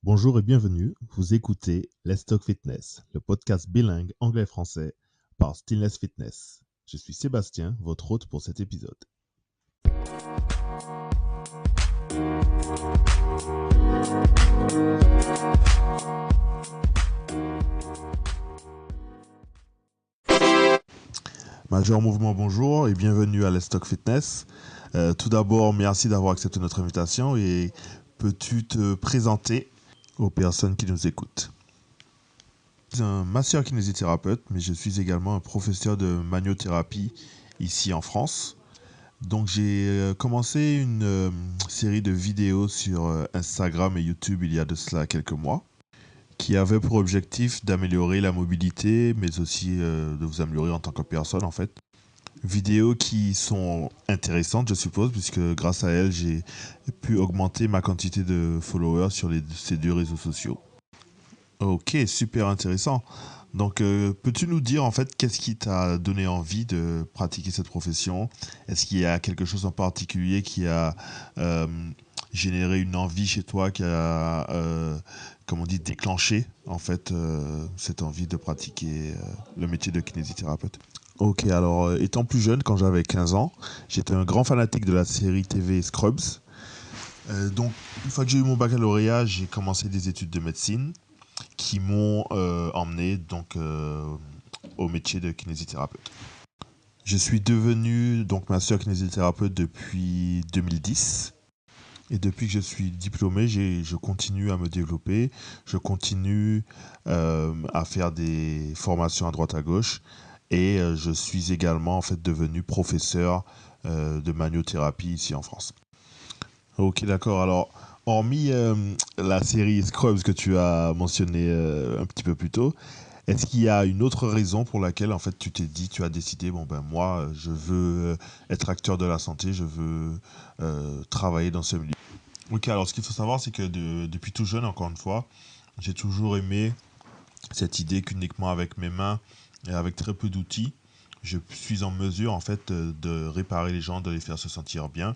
Bonjour et bienvenue, vous écoutez Let's Talk Fitness, le podcast bilingue anglais-français par Stillness Fitness. Je suis Sébastien, votre hôte pour cet épisode. Major Mouvement, bonjour et bienvenue à Let's Talk Fitness. Tout d'abord, merci d'avoir accepté notre invitation et peux-tu te présenter aux personnes qui nous écoutent? Je suis un masseur kinésithérapeute, mais je suis également un professeur de magnothérapie ici en France. Donc j'ai commencé une série de vidéos sur Instagram et YouTube il y a de cela quelques mois, qui avait pour objectif d'améliorer la mobilité, mais aussi de vous améliorer en tant que personne en fait. Vidéos qui sont intéressantes, je suppose, puisque grâce à elles, j'ai pu augmenter ma quantité de followers sur ces deux réseaux sociaux. Ok, super intéressant. Donc, peux-tu nous dire en fait qu'est-ce qui t'a donné envie de pratiquer cette profession? Est-ce qu'il y a quelque chose en particulier qui a euh, généré une envie chez toi, qui a, comme on dit, déclenché en fait cette envie de pratiquer le métier de kinésithérapeute? Ok, alors étant plus jeune, quand j'avais 15 ans, j'étais un grand fanatique de la série TV Scrubs. Donc, une fois que j'ai eu mon baccalauréat, j'ai commencé des études de médecine qui m'ont emmené donc au métier de kinésithérapeute. Je suis devenu donc master kinésithérapeute depuis 2010. Et depuis que je suis diplômé, je continue à me développer, je continue à faire des formations à droite à gauche et je suis également en fait devenu professeur de magnothérapie ici en France. Ok, d'accord. Alors, hormis la série Scrubs que tu as mentionné un petit peu plus tôt, est-ce qu'il y a une autre raison pour laquelle en fait tu t'es dit, tu as décidé, bon ben moi je veux être acteur de la santé, je veux travailler dans ce milieu. Ok, alors ce qu'il faut savoir c'est que depuis tout jeune, encore une fois, j'ai toujours aimé cette idée qu'uniquement avec mes mains et avec très peu d'outils, je suis en mesure en fait de réparer les gens, de les faire se sentir bien.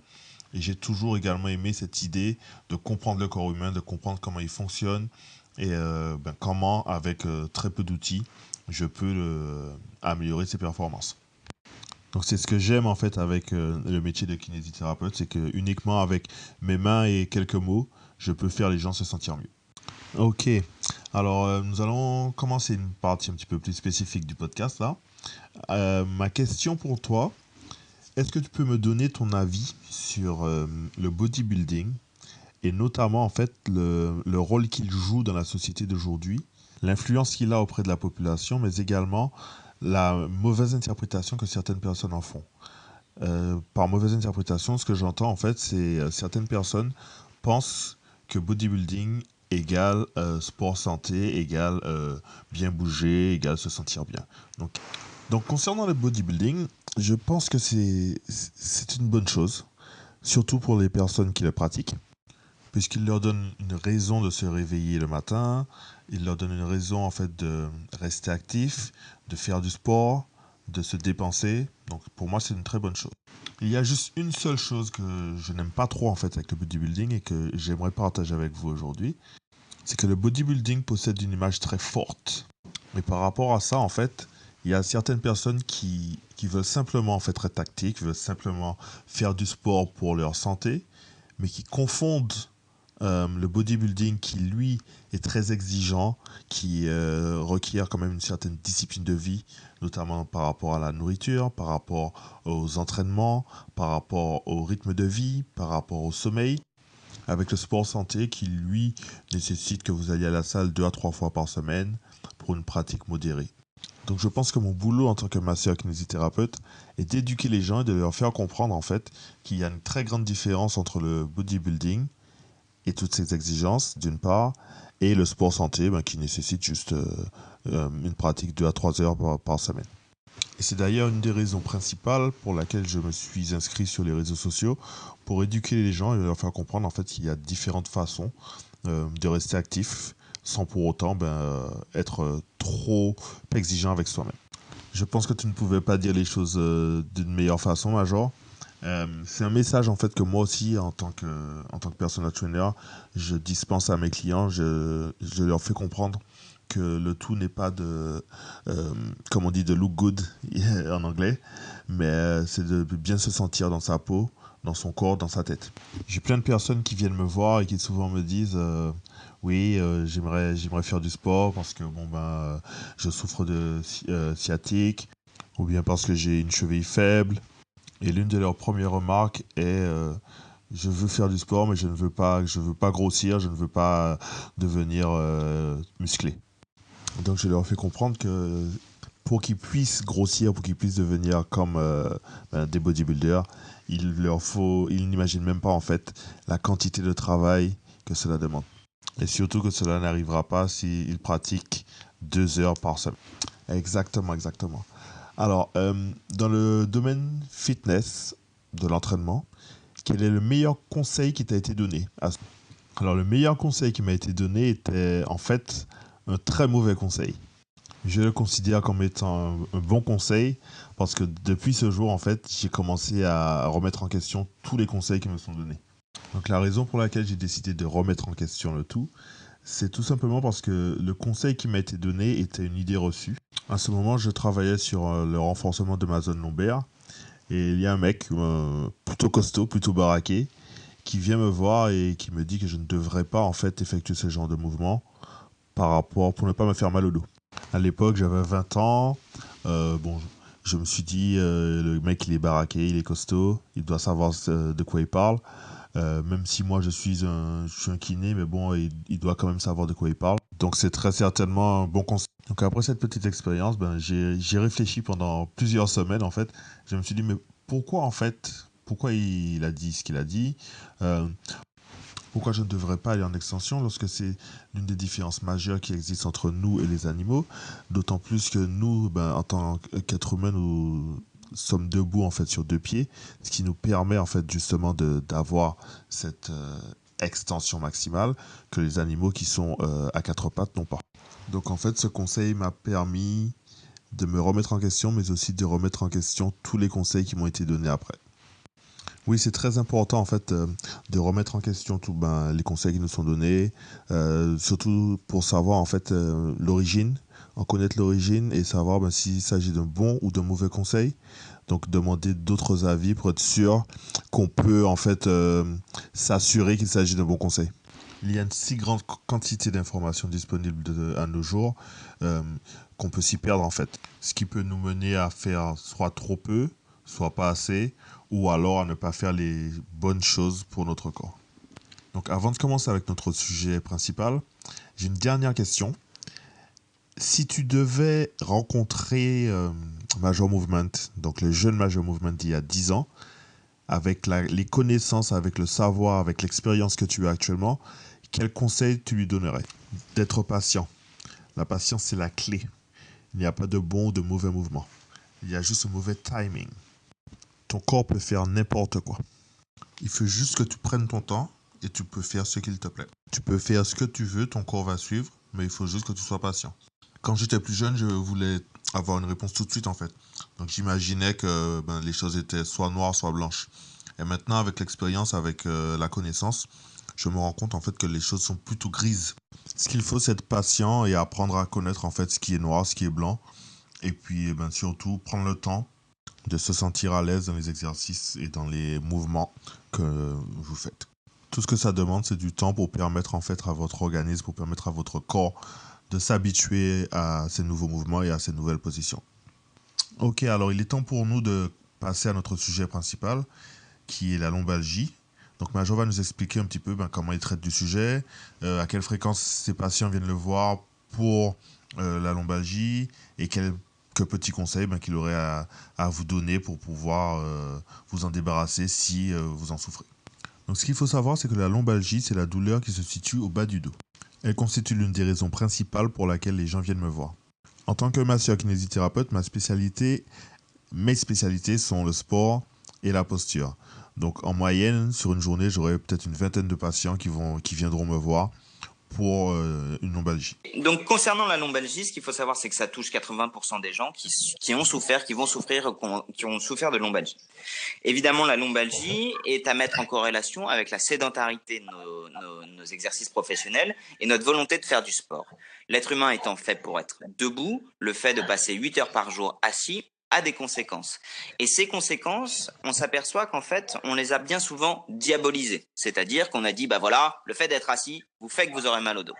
Et j'ai toujours également aimé cette idée de comprendre le corps humain, de comprendre comment il fonctionne et comment, avec très peu d'outils, je peux améliorer ses performances. Donc c'est ce que j'aime en fait avec le métier de kinésithérapeute, c'est que uniquement avec mes mains et quelques mots, je peux faire les gens se sentir mieux. Ok, alors nous allons commencer une partie un petit peu plus spécifique du podcast là. Ma question pour toi, est-ce que tu peux me donner ton avis sur le bodybuilding et notamment en fait le rôle qu'il joue dans la société d'aujourd'hui, l'influence qu'il a auprès de la population, mais également la mauvaise interprétation que certaines personnes en font. Par mauvaise interprétation, ce que j'entends en fait, c'est certaines personnes pensent que bodybuilding égale sport santé, égale bien bouger, égale se sentir bien. Donc, donc concernant le bodybuilding, je pense que c'est une bonne chose, surtout pour les personnes qui le pratiquent puisqu'il leur donne une raison de se réveiller le matin, il leur donne une raison en fait de rester actif, de faire du sport, de se dépenser. Donc pour moi c'est une très bonne chose. Il y a juste une seule chose que je n'aime pas trop en fait avec le bodybuilding et que j'aimerais partager avec vous aujourd'hui, c'est que le bodybuilding possède une image très forte. Mais par rapport à ça en fait, il y a certaines personnes qui veulent simplement en fait être tactiques, veulent simplement faire du sport pour leur santé, mais qui confondent le bodybuilding qui, lui, est très exigeant, qui requiert quand même une certaine discipline de vie, notamment par rapport à la nourriture, par rapport aux entraînements, par rapport au rythme de vie, par rapport au sommeil, avec le sport santé qui, lui, nécessite que vous alliez à la salle 2 à 3 fois par semaine pour une pratique modérée. Donc je pense que mon boulot en tant que masseur kinésithérapeute est d'éduquer les gens et de leur faire comprendre en fait qu'il y a une très grande différence entre le bodybuilding et toutes ces exigences, d'une part, et le sport santé qui nécessite juste une pratique 2 à 3 heures par semaine. Et c'est d'ailleurs une des raisons principales pour laquelle je me suis inscrit sur les réseaux sociaux, pour éduquer les gens et leur faire comprendre en fait qu'il y a différentes façons de rester actif sans pour autant être trop exigeant avec soi-même. Je pense que tu ne pouvais pas dire les choses d'une meilleure façon, Major. C'est un message en fait que moi aussi, en tant que personal trainer, je dispense à mes clients. Je leur fais comprendre que le tout n'est pas comme on dit, de look good en anglais, mais c'est de bien se sentir dans sa peau, dans son corps, dans sa tête. J'ai plein de personnes qui viennent me voir et qui souvent me disent oui, j'aimerais faire du sport parce que je souffre de sciatique ou bien parce que j'ai une cheville faible. Et l'une de leurs premières remarques est je veux faire du sport, mais je veux pas grossir, je ne veux pas devenir musclé. Donc je leur fais comprendre que pour qu'ils puissent grossir, pour qu'ils puissent devenir comme des bodybuilders, ils n'imaginent même pas en fait la quantité de travail que cela demande. Et surtout que cela n'arrivera pas s'ils pratiquent 2 heures par semaine. Exactement, exactement. Alors, dans le domaine fitness, de l'entraînement, quel est le meilleur conseil qui t'a été donné? Alors, le meilleur conseil qui m'a été donné était en fait un très mauvais conseil. Je le considère comme étant un bon conseil parce que depuis ce jour, en fait, j'ai commencé à remettre en question tous les conseils qui me sont donnés. Donc, la raison pour laquelle j'ai décidé de remettre en question le tout, c'est tout simplement parce que le conseil qui m'a été donné était une idée reçue. À ce moment, je travaillais sur le renforcement de ma zone lombaire et il y a un mec plutôt costaud, plutôt baraqué, qui vient me voir et qui me dit que je ne devrais pas en fait effectuer ce genre de mouvement pour ne pas me faire mal au dos. À l'époque, j'avais 20 ans. Bon, je me suis dit, le mec il est baraqué, il est costaud, il doit savoir de quoi il parle. Même si moi je suis un kiné, mais bon, il doit quand même savoir de quoi il parle. Donc c'est très certainement un bon conseil. Donc après cette petite expérience, j'ai réfléchi pendant plusieurs semaines en fait. Je me suis dit, mais pourquoi en fait, pourquoi il a dit ce qu'il a dit Euh, Pourquoi je ne devrais pas aller en extension lorsque c'est l'une des différences majeures qui existent entre nous et les animaux, d'autant plus que nous, en tant qu'êtres humains, nous sommes debout en fait sur 2 pieds, ce qui nous permet en fait justement d'avoir cette extension maximale que les animaux qui sont à 4 pattes n'ont pas. Donc en fait, ce conseil m'a permis de me remettre en question, mais aussi de remettre en question tous les conseils qui m'ont été donnés après. Oui, c'est très important en fait de remettre en question les conseils qui nous sont donnés, surtout pour savoir en fait l'origine, en connaître l'origine et savoir s'il s'agit d'un bon ou d'un mauvais conseil. Donc demander d'autres avis pour être sûr qu'on peut en fait s'assurer qu'il s'agit d'un bon conseil. Il y a une si grande quantité d'informations disponibles à nos jours euh, qu'on peut s'y perdre en fait. Ce qui peut nous mener à faire soit trop peu, soit pas assez, ou alors à ne pas faire les bonnes choses pour notre corps. Donc avant de commencer avec notre sujet principal, j'ai une dernière question. Si tu devais rencontrer Major Movement, donc le jeune Major Movement d'il y a 10 ans, avec les connaissances, avec le savoir, avec l'expérience que tu as actuellement, quel conseil tu lui donnerais? D'être patient. La patience, c'est la clé. Il n'y a pas de bon ou de mauvais mouvement. Il y a juste un mauvais timing. Ton corps peut faire n'importe quoi. Il faut juste que tu prennes ton temps et tu peux faire ce qu'il te plaît. Tu peux faire ce que tu veux, ton corps va suivre, mais il faut juste que tu sois patient. Quand j'étais plus jeune, je voulais avoir une réponse tout de suite en fait. Donc j'imaginais que les choses étaient soit noires, soit blanches. Et maintenant, avec l'expérience, avec la connaissance, je me rends compte en fait que les choses sont plutôt grises. Ce qu'il faut, c'est être patient et apprendre à connaître en fait ce qui est noir, ce qui est blanc. Et puis surtout, prendre le temps de se sentir à l'aise dans les exercices et dans les mouvements que vous faites. Tout ce que ça demande, c'est du temps pour permettre en fait à votre organisme, pour permettre à votre corps de s'habituer à ces nouveaux mouvements et à ces nouvelles positions. Ok, alors il est temps pour nous de passer à notre sujet principal, qui est la lombalgie. Donc Major va nous expliquer un petit peu comment il traite du sujet, à quelle fréquence ses patients viennent le voir pour la lombalgie et quelques petits conseils qu'il aurait à vous donner pour pouvoir vous en débarrasser si vous en souffrez. Donc ce qu'il faut savoir, c'est que la lombalgie, c'est la douleur qui se situe au bas du dos. Elle constitue l'une des raisons principales pour laquelle les gens viennent me voir. En tant que masseur kinésithérapeute, mes spécialités sont le sport et la posture. Donc en moyenne, sur une journée, j'aurai peut-être une vingtaine de patients qui viendront me voir pour une lombalgie? Donc, concernant la lombalgie, ce qu'il faut savoir, c'est que ça touche 80% des gens qui ont souffert, qui ont souffert de lombalgie. Évidemment, la lombalgie est à mettre en corrélation avec la sédentarité de nos exercices professionnels et notre volonté de faire du sport. L'être humain étant fait pour être debout, le fait de passer 8 heures par jour assis a des conséquences. Et ces conséquences, on s'aperçoit qu'en fait, on les a bien souvent diabolisées. C'est-à-dire qu'on a dit, bah voilà, le fait d'être assis vous fait que vous aurez mal au dos.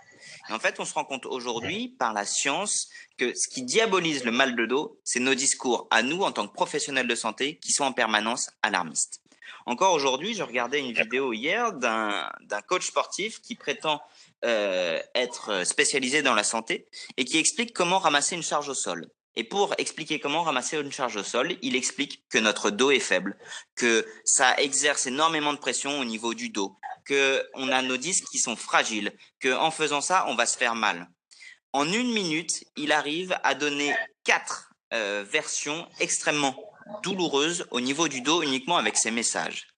Et en fait, on se rend compte aujourd'hui, par la science, que ce qui diabolise le mal de dos, c'est nos discours à nous, en tant que professionnels de santé, qui sont en permanence alarmistes. Encore aujourd'hui, je regardais une vidéo hier d'un coach sportif qui prétend être spécialisé dans la santé et qui explique comment ramasser une charge au sol. Et pour expliquer comment ramasser une charge au sol, il explique que notre dos est faible, que ça exerce énormément de pression au niveau du dos, qu'on a nos disques qui sont fragiles, qu'en faisant ça, on va se faire mal. En 1 minute, il arrive à donner 4 versions extrêmement douloureuses au niveau du dos uniquement avec ces messages.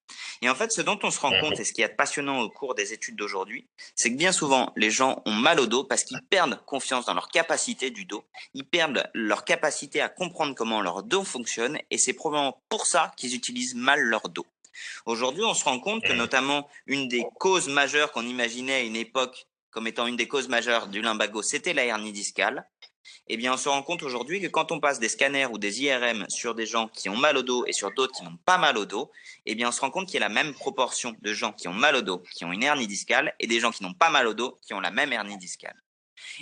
Et en fait, ce dont on se rend compte et ce qui est passionnant au cours des études d'aujourd'hui, c'est que bien souvent, les gens ont mal au dos parce qu'ils perdent confiance dans leur capacité du dos, ils perdent leur capacité à comprendre comment leur dos fonctionne et c'est probablement pour ça qu'ils utilisent mal leur dos. Aujourd'hui, on se rend compte que notamment une des causes majeures qu'on imaginait à une époque comme étant une des causes majeures du lumbago, c'était la hernie discale. Eh bien, on se rend compte aujourd'hui que quand on passe des scanners ou des IRM sur des gens qui ont mal au dos et sur d'autres qui n'ont pas mal au dos, eh bien, on se rend compte qu'il y a la même proportion de gens qui ont mal au dos, qui ont une hernie discale, et des gens qui n'ont pas mal au dos, qui ont la même hernie discale.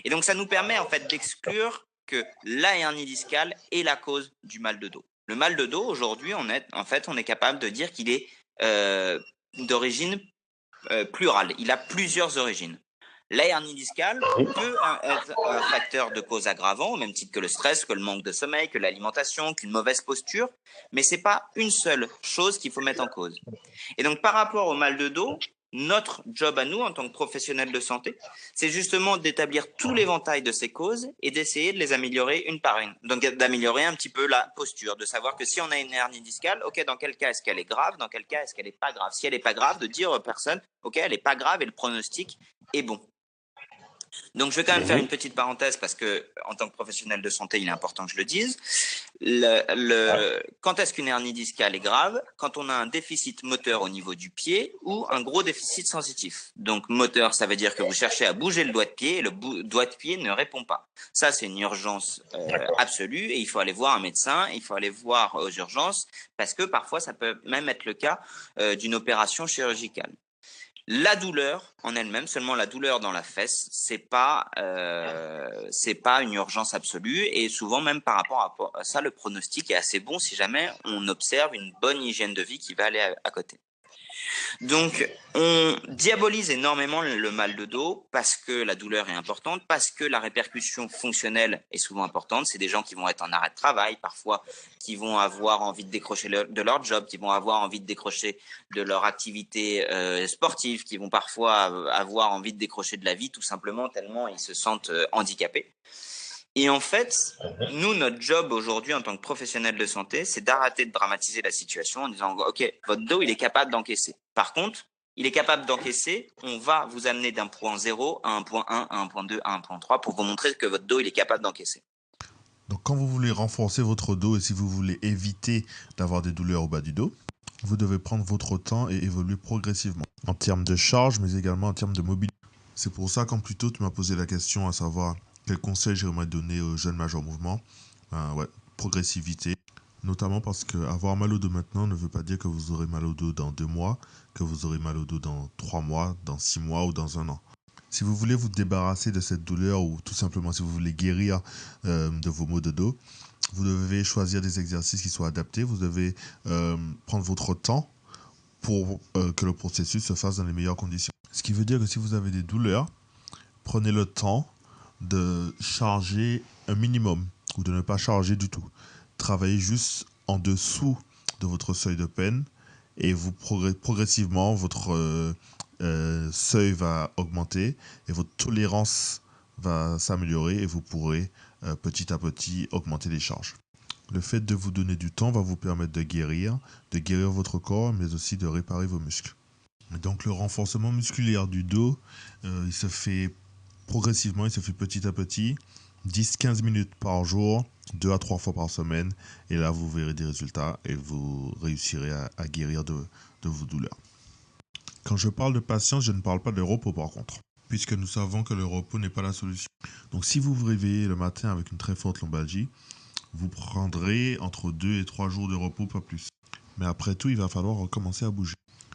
Et donc, ça nous permet en fait d'exclure que la hernie discale est la cause du mal de dos. Le mal de dos, aujourd'hui, on est capable de dire qu'il est d'origine plurale. Il a plusieurs origines. La hernie discale peut être un facteur de cause aggravant, au même titre que le stress, que le manque de sommeil, que l'alimentation, qu'une mauvaise posture, mais ce n'est pas une seule chose qu'il faut mettre en cause. Et donc, par rapport au mal de dos, notre job à nous, en tant que professionnels de santé, c'est justement d'établir tout l'éventail de ces causes et d'essayer de les améliorer une par une. Donc, d'améliorer un petit peu la posture, de savoir que si on a une hernie discale, ok, dans quel cas est-ce qu'elle est grave, dans quel cas est-ce qu'elle n'est pas grave. Si elle n'est pas grave, de dire aux personnes, ok, elle n'est pas grave et le pronostic est bon. Donc, je vais quand même faire une petite parenthèse parce que, en tant que professionnel de santé, il est important que je le dise. Quand est-ce qu'une hernie discale est grave? Quand on a un déficit moteur au niveau du pied ou un gros déficit sensitif. Donc, moteur, ça veut dire que vous cherchez à bouger le doigt de pied et le doigt de pied ne répond pas. Ça, c'est une urgence absolue et il faut aller voir un médecin, il faut aller voir aux urgences parce que parfois, ça peut même être le cas d'une opération chirurgicale. La douleur en elle-même, seulement la douleur dans la fesse, c'est pas une urgence absolue et souvent même par rapport à ça, le pronostic est assez bon si jamais on observe une bonne hygiène de vie qui va aller à côté. Donc, on diabolise énormément le mal de dos parce que la douleur est importante, parce que la répercussion fonctionnelle est souvent importante. C'est des gens qui vont être en arrêt de travail, parfois qui vont avoir envie de décrocher de leur job, qui vont avoir envie de décrocher de leur activité sportive, qui vont parfois avoir envie de décrocher de la vie tout simplement tellement ils se sentent handicapés. Et en fait, nous, notre job aujourd'hui en tant que professionnel de santé, c'est d'arrêter de dramatiser la situation en disant « Ok, votre dos, il est capable d'encaisser. Par contre, il est capable d'encaisser, on va vous amener d'un point 0 à un point 1, à un point 2, à un point 3 pour vous montrer que votre dos, il est capable d'encaisser. » Donc quand vous voulez renforcer votre dos et si vous voulez éviter d'avoir des douleurs au bas du dos, vous devez prendre votre temps et évoluer progressivement, en termes de charge, mais également en termes de mobilité. C'est pour ça qu'en plus tôt, tu m'as posé la question à savoir quels conseils j'aimerais donner aux jeunes majors mouvements. Progressivité, notamment parce qu'avoir mal au dos maintenant ne veut pas dire que vous aurez mal au dos dans 2 mois, que vous aurez mal au dos dans 3 mois, dans 6 mois ou dans 1 an. Si vous voulez vous débarrasser de cette douleur ou tout simplement si vous voulez guérir de vos maux de dos, vous devez choisir des exercices qui soient adaptés. Vous devez prendre votre temps pour que le processus se fasse dans les meilleures conditions. Ce qui veut dire que si vous avez des douleurs, prenez le temps de charger un minimum ou de ne pas charger du tout. Travaillez juste en dessous de votre seuil de peine et vous progressivement votre seuil va augmenter et votre tolérance va s'améliorer et vous pourrez petit à petit augmenter les charges. Le fait de vous donner du temps va vous permettre de guérir votre corps, mais aussi de réparer vos muscles. Donc le renforcement musculaire du dos, il se fait Progressivement, il se fait petit à petit, 10-15 minutes par jour, 2 à 3 fois par semaine, et là vous verrez des résultats et vous réussirez à guérir de vos douleurs. Quand je parle de patience, je ne parle pas de repos par contre, puisque nous savons que le repos n'est pas la solution. Donc si vous vous réveillez le matin avec une très forte lombalgie, vous prendrez entre 2 et 3 jours de repos, pas plus. Mais après tout, il va falloir recommencer à bouger.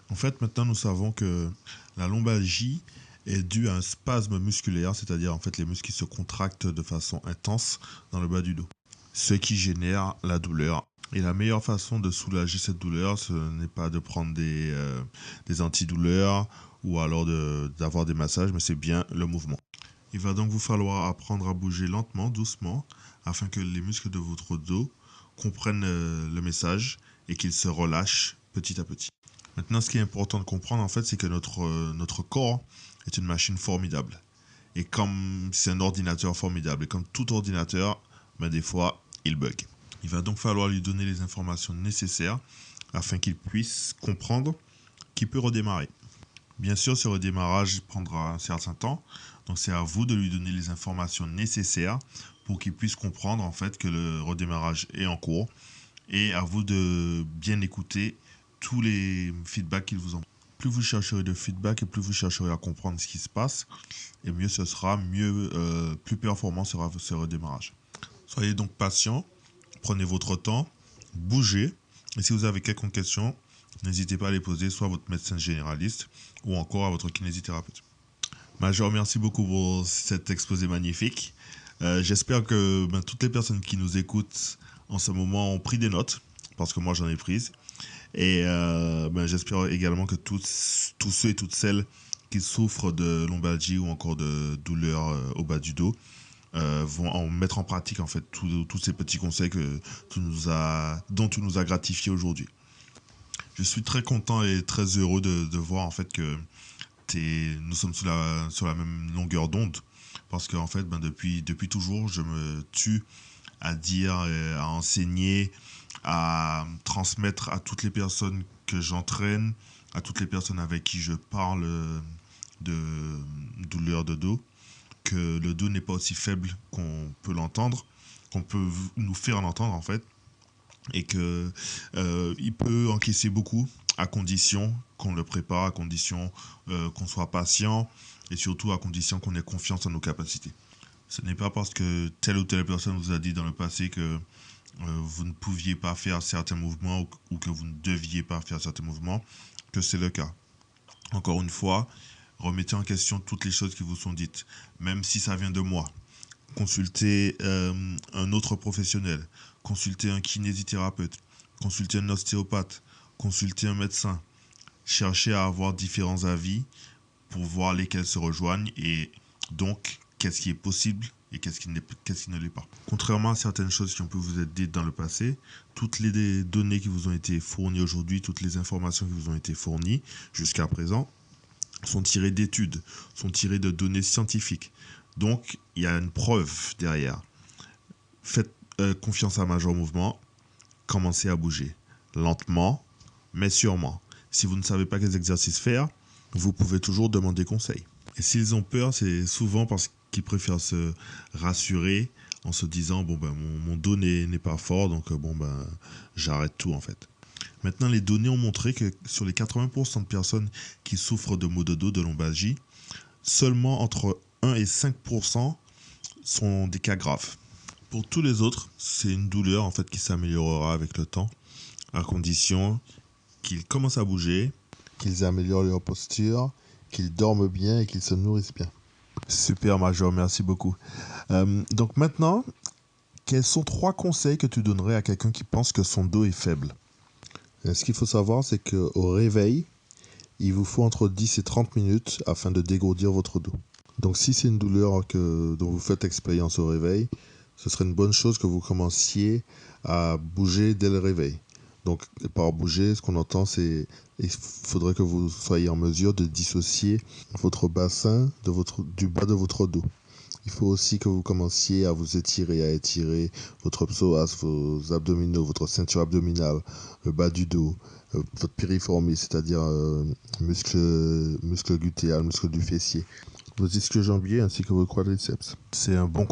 En fait, maintenant nous savons que la lombalgie est due à un spasme musculaire, c'est-à-dire en fait les muscles qui se contractent de façon intense dans le bas du dos, ce qui génère la douleur. Et la meilleure façon de soulager cette douleur, ce n'est pas de prendre des antidouleurs ou alors d'avoir des massages, mais c'est bien le mouvement. Il va donc vous falloir apprendre à bouger lentement, doucement, afin que les muscles de votre dos comprennent le message et qu'ils se relâchent petit à petit. Maintenant, ce qui est important de comprendre, en fait, c'est que notre corps est une machine formidable. Et comme c'est un ordinateur formidable, et comme tout ordinateur, des fois, il bug. Il va donc falloir lui donner les informations nécessaires afin qu'il puisse comprendre qu'il peut redémarrer. Bien sûr, ce redémarrage prendra un certain temps, donc c'est à vous de lui donner les informations nécessaires pour qu'il puisse comprendre en fait que le redémarrage est en cours, et à vous de bien écouter tous les feedbacks qu'il vous envoie. Plus vous chercherez de feedback et plus vous chercherez à comprendre ce qui se passe, et mieux ce sera, plus performant sera ce redémarrage. Soyez donc patient, prenez votre temps, bougez, et si vous avez quelques questions, n'hésitez pas à les poser soit à votre médecin généraliste ou encore à votre kinésithérapeute. Je vous remercie beaucoup pour cet exposé magnifique. J'espère que toutes les personnes qui nous écoutent en ce moment ont pris des notes, parce que moi j'en ai prises. Et j'espère également que tous ceux et toutes celles qui souffrent de lombalgie ou encore de douleurs au bas du dos vont en mettre en pratique en fait tous ces petits conseils dont tu nous as gratifié aujourd'hui. Je suis très content et très heureux de voir en fait que nous sommes sur la même longueur d'onde, parce que en fait depuis toujours je me tue à dire, à enseigner, à transmettre à toutes les personnes que j'entraîne, à toutes les personnes avec qui je parle de douleur de dos, que le dos n'est pas aussi faible qu'on peut l'entendre, qu'on peut nous faire l'entendre en fait, et que il peut encaisser beaucoup à condition qu'on le prépare, à condition qu'on soit patient, et surtout à condition qu'on ait confiance en nos capacités. Ce n'est pas parce que telle ou telle personne vous a dit dans le passé que vous ne pouviez pas faire certains mouvements ou que vous ne deviez pas faire certains mouvements que c'est le cas. Encore une fois, remettez en question toutes les choses qui vous sont dites, même si ça vient de moi. Consultez un autre professionnel, consultez un kinésithérapeute, consultez un ostéopathe, consultez un médecin. Cherchez à avoir différents avis pour voir lesquels se rejoignent et donc qu'est-ce qui est possible et qu'est-ce qui ne l'est pas. Contrairement à certaines choses qui ont pu vous être dites dans le passé, toutes les données qui vous ont été fournies aujourd'hui, toutes les informations qui vous ont été fournies jusqu'à présent sont tirées d'études, sont tirées de données scientifiques. Donc, il y a une preuve derrière. Faites confiance à Major Mouvement, commencez à bouger. Lentement, mais sûrement. Si vous ne savez pas quels exercices faire, vous pouvez toujours demander conseil. Et s'ils ont peur, c'est souvent parce qu'ils préfèrent se rassurer en se disant mon dos n'est pas fort, donc j'arrête tout en fait. Maintenant, les données ont montré que sur les 80% de personnes qui souffrent de maux de dos, de lombalgie, seulement entre 1 et 5% sont des cas graves. Pour tous les autres, c'est une douleur en fait qui s'améliorera avec le temps, à condition qu'ils commencent à bouger, qu'ils améliorent leur posture, qu'ils dorment bien et qu'ils se nourrissent bien. Super Major, merci beaucoup. Donc maintenant, quels sont 3 conseils que tu donnerais à quelqu'un qui pense que son dos est faible? Ce qu'il faut savoir, c'est qu'au réveil, il vous faut entre 10 et 30 minutes afin de dégourdir votre dos. Donc si c'est une douleur dont vous faites expérience au réveil, ce serait une bonne chose que vous commenciez à bouger dès le réveil. Donc par bouger, ce qu'on entend, c'est il faudrait que vous soyez en mesure de dissocier votre bassin du bas de votre dos. Il faut aussi que vous commenciez à vous étirer, à étirer votre psoas, vos abdominaux, votre ceinture abdominale, le bas du dos, votre piriformis, c'est-à-dire muscle glutéal, muscle du fessier. vos ischio-jambiers ainsi que vos quadriceps. C'est un bon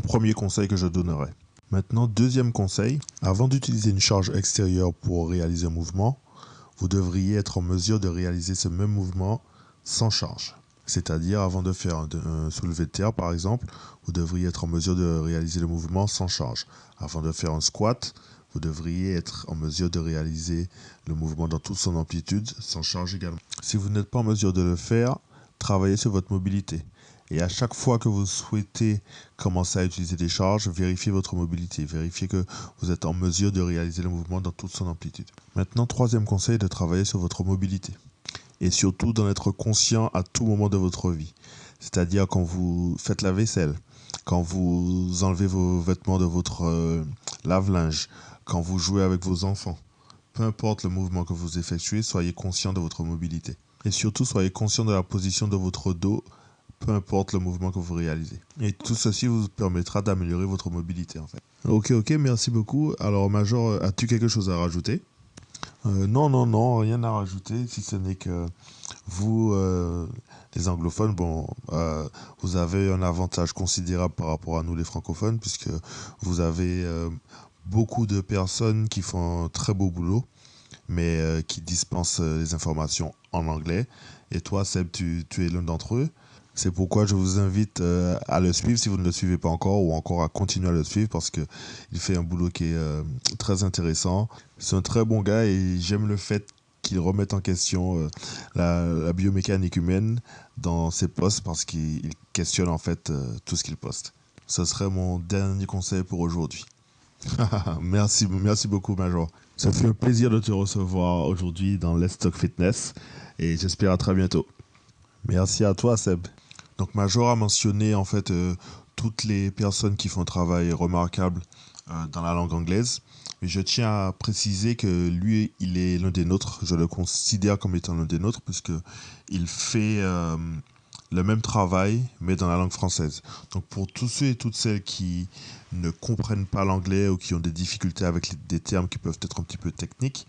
premier conseil que je donnerais. Maintenant, deuxième conseil, avant d'utiliser une charge extérieure pour réaliser un mouvement, vous devriez être en mesure de réaliser ce même mouvement sans charge. C'est-à-dire, avant de faire un soulevé de terre, par exemple, vous devriez être en mesure de réaliser le mouvement sans charge. Avant de faire un squat, vous devriez être en mesure de réaliser le mouvement dans toute son amplitude, sans charge également. Si vous n'êtes pas en mesure de le faire, travaillez sur votre mobilité. Et à chaque fois que vous souhaitez commencer à utiliser des charges, vérifiez votre mobilité. Vérifiez que vous êtes en mesure de réaliser le mouvement dans toute son amplitude. Maintenant, troisième conseil, de travailler sur votre mobilité. Et surtout d'en être conscient à tout moment de votre vie. C'est-à-dire quand vous faites la vaisselle, quand vous enlevez vos vêtements de votre lave-linge, quand vous jouez avec vos enfants. Peu importe le mouvement que vous effectuez, soyez conscient de votre mobilité. Et surtout, soyez conscient de la position de votre dos, peu importe le mouvement que vous réalisez. Et tout ceci vous permettra d'améliorer votre mobilité en fait. Ok, merci beaucoup. Alors Major, as-tu quelque chose à rajouter ? Non, rien à rajouter, si ce n'est que vous, les anglophones, vous avez un avantage considérable par rapport à nous les francophones, puisque vous avez beaucoup de personnes qui font un très beau boulot, mais qui dispensent les informations en anglais. Et toi, Seb, tu es l'un d'entre eux. C'est pourquoi je vous invite à le suivre si vous ne le suivez pas encore, ou encore à continuer à le suivre, parce qu'il fait un boulot qui est très intéressant. C'est un très bon gars et j'aime le fait qu'il remette en question la biomécanique humaine dans ses posts, parce qu'il questionne en fait tout ce qu'il poste. Ce serait mon dernier conseil pour aujourd'hui. Merci beaucoup Major. Ça fait un plaisir de te recevoir aujourd'hui dans Let's Talk Fitness et j'espère à très bientôt. Merci à toi Seb. Donc Major a mentionné en fait toutes les personnes qui font un travail remarquable dans la langue anglaise. Mais je tiens à préciser que lui, il est l'un des nôtres. Je le considère comme étant l'un des nôtres puisqu'il fait le même travail, mais dans la langue française. Donc pour tous ceux et toutes celles qui ne comprennent pas l'anglais ou qui ont des difficultés avec des termes qui peuvent être un petit peu techniques,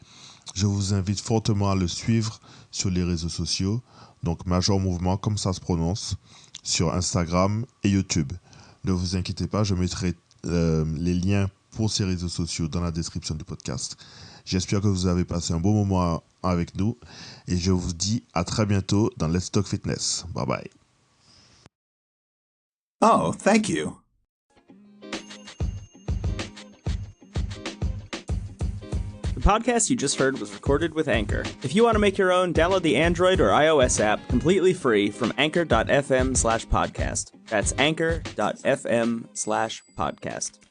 je vous invite fortement à le suivre sur les réseaux sociaux. Donc Major Mouvement, comme ça se prononce, sur Instagram et YouTube. Ne vous inquiétez pas, je mettrai les liens pour ces réseaux sociaux dans la description du podcast. J'espère que vous avez passé un bon moment avec nous et je vous dis à très bientôt dans Let's Talk Fitness. Bye bye. Oh, thank you. The podcast you just heard was recorded with Anchor. If you want to make your own, download the Android or iOS app completely free from anchor.fm/podcast. That's anchor.fm/podcast.